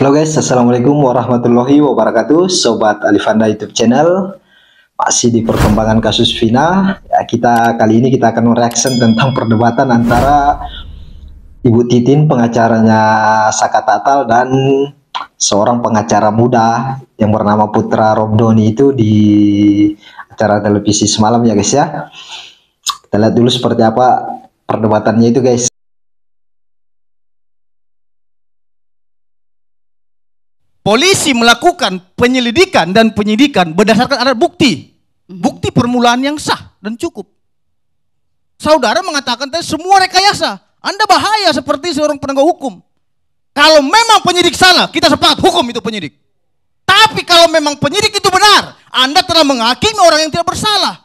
Halo guys, assalamualaikum warahmatullahi wabarakatuh. Sobat Alifanda YouTube channel, masih di perkembangan kasus Vina. Ya, kali ini kita akan reaction tentang perdebatan antara Ibu Titin, pengacaranya Saka Tatal, dan seorang pengacara muda yang bernama Putra Robdoni itu di acara televisi semalam ya guys ya. Kita lihat dulu seperti apa perdebatannya itu guys. Polisi melakukan penyelidikan dan penyidikan berdasarkan alat bukti. Bukti permulaan yang sah dan cukup. Saudara mengatakan tadi semua rekayasa. Anda bahaya seperti seorang penegak hukum. Kalau memang penyidik salah, kita sepakat hukum itu penyidik. Tapi kalau memang penyidik itu benar, Anda telah menghakimi orang yang tidak bersalah.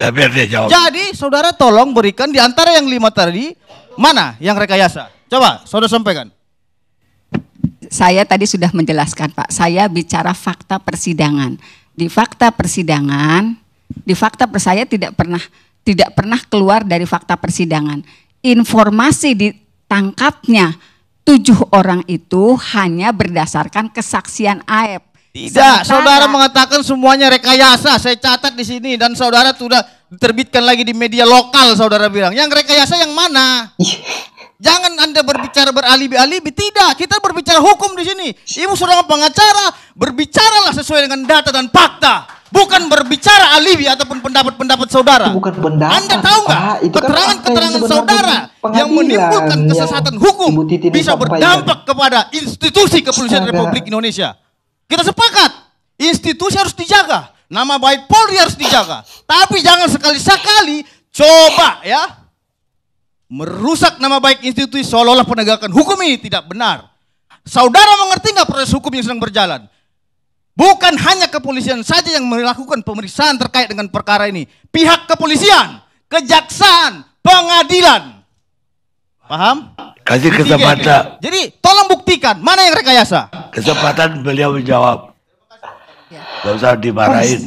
Ya, biar dia jawab. Jadi saudara tolong berikan di antara yang 5 tadi, mana yang rekayasa? Coba saudara sampaikan. Saya tadi sudah menjelaskan Pak, saya bicara fakta persidangan. Di fakta persidangan, saya tidak pernah keluar dari fakta persidangan. Informasi ditangkapnya 7 orang itu hanya berdasarkan kesaksian Aep. Tidak, saudara mengatakan semuanya rekayasa. Saya catat di sini dan saudara sudah diterbitkan lagi di media lokal. Saudara bilang, yang rekayasa yang mana? Jangan Anda berbicara beralibi-alibi. Tidak, kita berbicara hukum di sini. Ibu seorang pengacara, berbicaralah sesuai dengan data dan fakta. Bukan berbicara alibi ataupun pendapat-pendapat saudara. Itu bukan pendapat. Anda tahu nggak? Keterangan-keterangan saudara yang menimbulkan kesesatan hukum bisa berdampak kepada institusi kepolisian Republik Indonesia. Kita sepakat, institusi harus dijaga. Nama baik Polri harus dijaga. Tapi jangan sekali-sekali coba ya merusak nama baik institusi seolah-olah penegakan hukum ini tidak benar. Saudara mengerti nggak proses hukum yang sedang berjalan? Bukan hanya kepolisian saja yang melakukan pemeriksaan terkait dengan perkara ini. Pihak kepolisian, kejaksaan, pengadilan. Paham? Kasih kesempatan. Jadi tolong buktikan mana yang rekayasa. Kesempatan beliau menjawab. Gak usah dimarahin.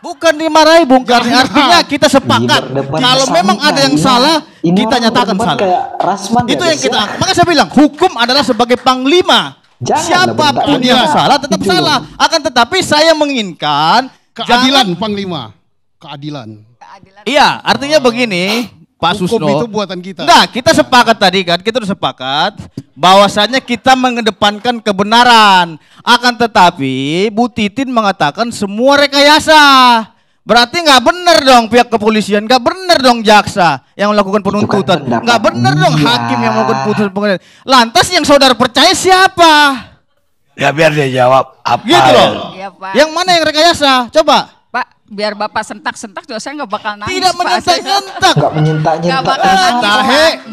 Bukan dimarahi Bung Karni, artinya kita sepakat kalau memang ada yang salah kita nyatakan salah. Itu yang kita angkat. Maka saya bilang hukum adalah sebagai panglima. Siapapun yang salah tetap salah. Akan tetapi saya menginginkan keadilan panglima. Keadilan. Iya, artinya begini Pak Susno. Hukum itu buatan kita. Nah, kita sepakat tadi kan, kita sudah sepakat bahwasanya kita mengedepankan kebenaran. Akan tetapi Bu Titin mengatakan semua rekayasa. Berarti nggak benar dong pihak kepolisian, nggak benar dong jaksa yang melakukan penuntutan, nggak benar dong hakim yang melakukan putusan pengadilan. Lantas yang saudara percaya siapa? Ya biar dia jawab apa. Gitu loh. Ya, Pak. Yang mana yang rekayasa? Coba. Pak, biar Bapak sentak-sentak juga saya nggak bakal nangis. Tidak menyentak-nyentak. Nggak menyentak-nyentak.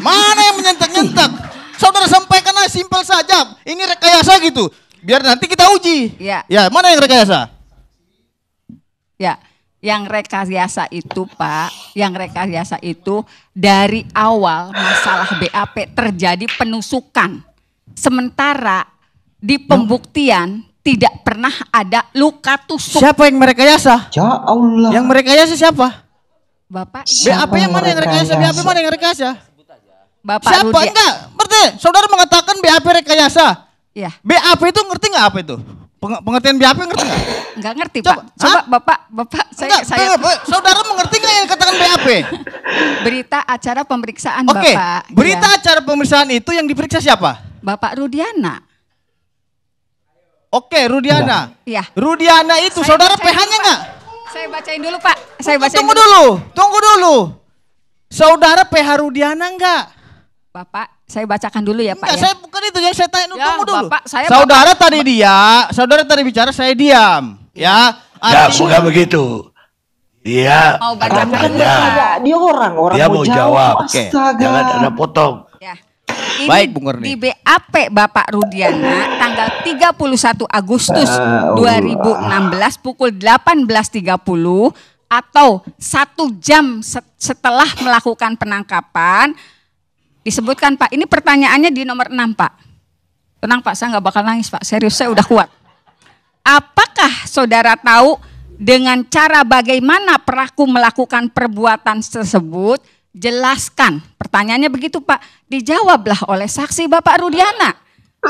Mana yang menyentak-nyentak? Saudara sampaikan aja simpel saja. Ini rekayasa gitu. Biar nanti kita uji. Ya. Ya, mana yang rekayasa? Ya, yang rekayasa itu Pak, yang rekayasa itu dari awal masalah BAP terjadi penusukan. Sementara di pembuktian tidak pernah ada luka tusuk. Siapa yang merekayasa? Ya Allah. Yang merekayasa siapa? Bapak, BAP yang mana yang rekayasa? BAP mana yang rekayasa? Bapak Siapa? Rudi. Enggak, berarti saudara mengatakan BAP rekayasa. Ya. BAP itu ngerti nggak apa itu? Pengertian BAP ngerti nggak? Enggak ngerti Coba, Pak. Coba Bapak Enggak, saudara mengerti nggak yang katakan BAP? berita acara pemeriksaan Oke, Bapak. berita Ya. acara pemeriksaan itu yang diperiksa siapa? Bapak Rudiana. Oke, Rudiana. Iya. Rudiana itu Saya saudara bacain PH-nya dulu, nggak? Pak. Saya bacain dulu Pak. Saya bacain Tunggu dulu. Saudara PH Rudiana enggak? Bapak, saya bacakan dulu ya Pak Enggak, ya. saya bukan itu yang saya tanya. Ya, Tunggu dulu. Bapak, Saudara tadi bicara, saya diam. Ya. Ya bukan begitu. Dia Mau baca tanya. Dia orang Dia mau jawab. Oke. Astaga. Jangan ada potong. Ya. Ini Baik, Bung Erni. di BAP Bapak Rudiana tanggal 31 Agustus 2016 pukul 18.30 atau 1 jam setelah melakukan penangkapan disebutkan Pak. Ini pertanyaannya di nomor 6 Pak. Tenang Pak, saya nggak bakal nangis Pak. Serius, saya udah kuat. Apakah saudara tahu dengan cara bagaimana pelaku melakukan perbuatan tersebut? Jelaskan. Pertanyaannya begitu Pak. Dijawablah oleh saksi Bapak Rudiana.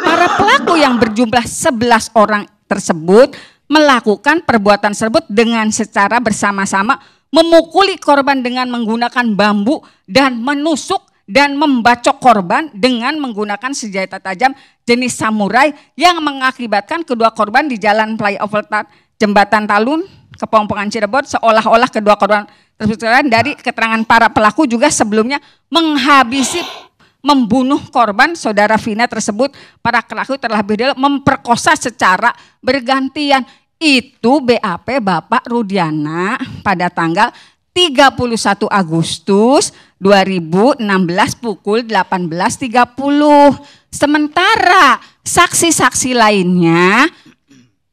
Para pelaku yang berjumlah 11 orang tersebut melakukan perbuatan tersebut dengan secara bersama-sama memukuli korban dengan menggunakan bambu dan menusuk dan membacok korban dengan menggunakan senjata tajam jenis samurai yang mengakibatkan kedua korban di jalan flyover Jembatan Talun, Kepompongan Cirebon, seolah-olah kedua korban tersebut dari keterangan para pelaku juga sebelumnya membunuh korban saudara Vina tersebut. Para pelaku terlebih dahulu memperkosa secara bergantian. Itu BAP Bapak Rudiana pada tanggal 31 Agustus 2016 pukul 18.30. Sementara saksi-saksi lainnya,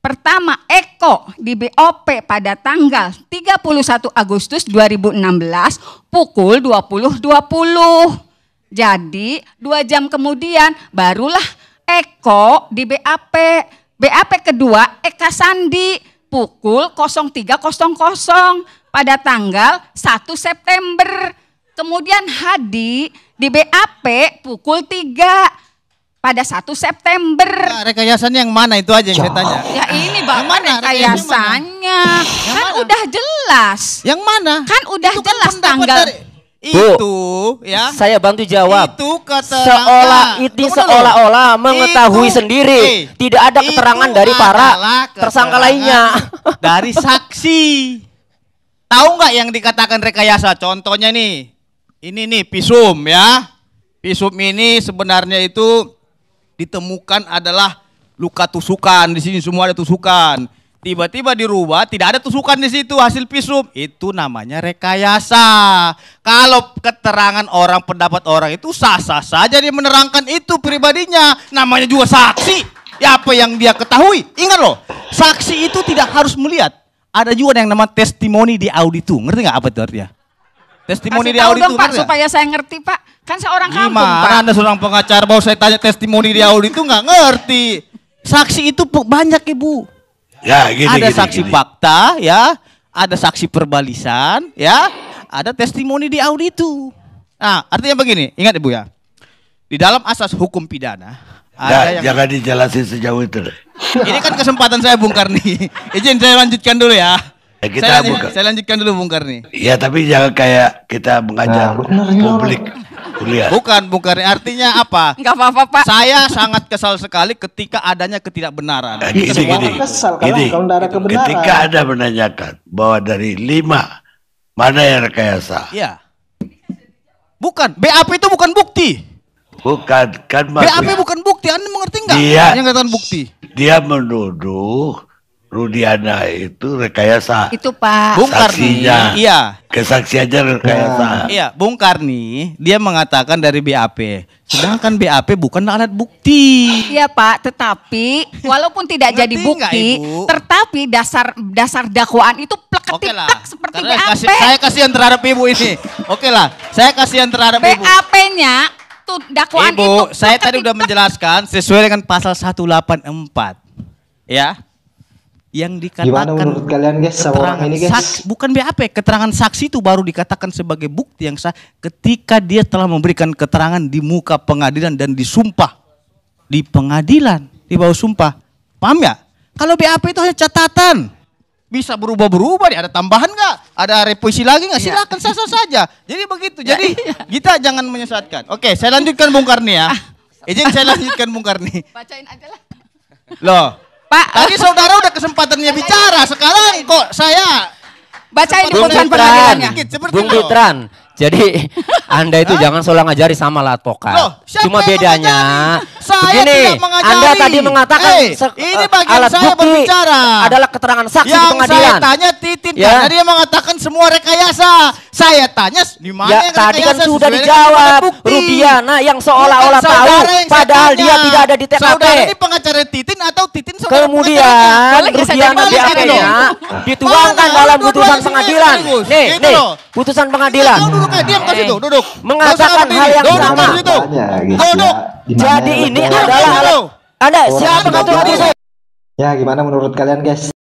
pertama Eko di BOP pada tanggal 31 Agustus 2016 pukul 20.20. Jadi 2 jam kemudian barulah Eko di BAP. BAP kedua Eka Sandi pukul 03.00 pada tanggal 1 September. Kemudian Hadi di BAP pukul 3 pada 1 September. Nah, rekayasannya yang mana itu aja yang saya tanya. Ya ini Bapak rekayasannya. Kan udah jelas. Yang mana? Kan udah itu jelas kan tanggal. Itu ya. Saya bantu jawab. Itu keterangan. Seolah-olah mengetahui sendiri. Tidak ada keterangan dari para tersangka lainnya. Dari saksi. Tahu nggak yang dikatakan rekayasa? Contohnya nih. Ini nih pisum ya. Pisum ini sebenarnya itu ditemukan adalah luka tusukan. Di sini semua ada tusukan. Tiba-tiba dirubah, tidak ada tusukan di situ hasil pisum. Itu namanya rekayasa. Kalau keterangan orang, pendapat orang itu sah-sah saja dia menerangkan itu pribadinya. Namanya juga saksi. Ya apa yang dia ketahui. Ingat loh, saksi itu tidak harus melihat. Ada juga yang namanya testimoni di auditu. Ngerti nggak apa itu artinya? Testimoni di auditu. Pak, supaya saya ngerti Pak. Kan seorang kampung Pak. Gimana Anda seorang pengacara bahwa saya tanya testimoni di auditu nggak ngerti. Saksi itu banyak Ibu. Ya, ada saksi fakta, ya, ada saksi perbalisan, ya, ada testimoni di auditu. Nah, artinya begini, ingat Ibu ya, di dalam asas hukum pidana, ada yang jangan dijelasin sejauh itu deh. Ini kan kesempatan saya Bung Karni. Izin saya lanjutkan dulu ya. Saya lanjutkan dulu Bung Karni. Ya, tapi jangan kayak kita mengajar publik. Kuliah. Bukan Bung Karni, artinya apa? Enggak apa-apa Pak. Saya sangat kesal sekali ketika adanya ketidakbenaran. Gini. Ketika Anda menanyakan bahwa dari 5 mana yang rekayasa? Iya. Bukan, BAP itu bukan bukti. Bukan, kan BAP bukan bukti, Anda mengerti nggak? Yang katakan bukti. Dia menuduh Rudiana itu rekayasa. Itu Pak. Bung Karni, iya. Kesaksiannya rekayasa. Iya, Bung Karni, dia mengatakan dari BAP. Sedangkan BAP bukan alat bukti. Iya Pak, tetapi walaupun tidak jadi bukti, tetapi dasar dakwaan itu plek-ketik seperti BAP. Saya kasihan terhadap Ibu ini. Oke lah, saya kasihan terhadap Ibu. BAP-nya tuh dakwaan Ibu, itu. Saya tadi udah menjelaskan sesuai dengan pasal 184. Ya. Yang dikatakan gimana menurut kalian guys, seorang ini guys, bukan BAP, keterangan saksi itu baru dikatakan sebagai bukti yang sah ketika dia telah memberikan keterangan di muka pengadilan dan disumpah di pengadilan, di bawah sumpah. Paham ya? Kalau BAP itu hanya catatan, bisa berubah-berubah, ada tambahan nggak? Ada revisi lagi nggak? Silakan sah-sah saja. Jadi begitu. Jadi kita jangan menyesatkan. Oke, saya lanjutkan Bung Karni ya. Izin saya lanjutkan Bung Karni. Bacain aja lah. Loh. Pak, tadi saudara udah kesempatannya bicara, sekarang kok saya bacain di putusan pengadilannya. Bung Fitran, jadi Anda itu jangan selalu ngajari sama lah advokat. Cuma bedanya begini, Anda tadi mengatakan ini bagian alat saya bukti berbicara adalah keterangan saksi yang di pengadilan. Saya tanya Titin, karena dia mengatakan semua rekayasa. Saya tanya di mana yang tadi kan rekayasa sudah dijawab. Rudiana yang seolah-olah tahu, padahal dia tidak ada di TKP. Saudara ini pengacara Titin atau Titin saudara? Kemudian Rudiana BAP-nya dituangkan dalam putusan pengadilan. Nih, putusan pengadilan. Diam ke situ, duduk. Mengatakan hal yang sama. Duduk. Jadi ini adalah Anda siapa ketua? Ya, gimana menurut kalian guys?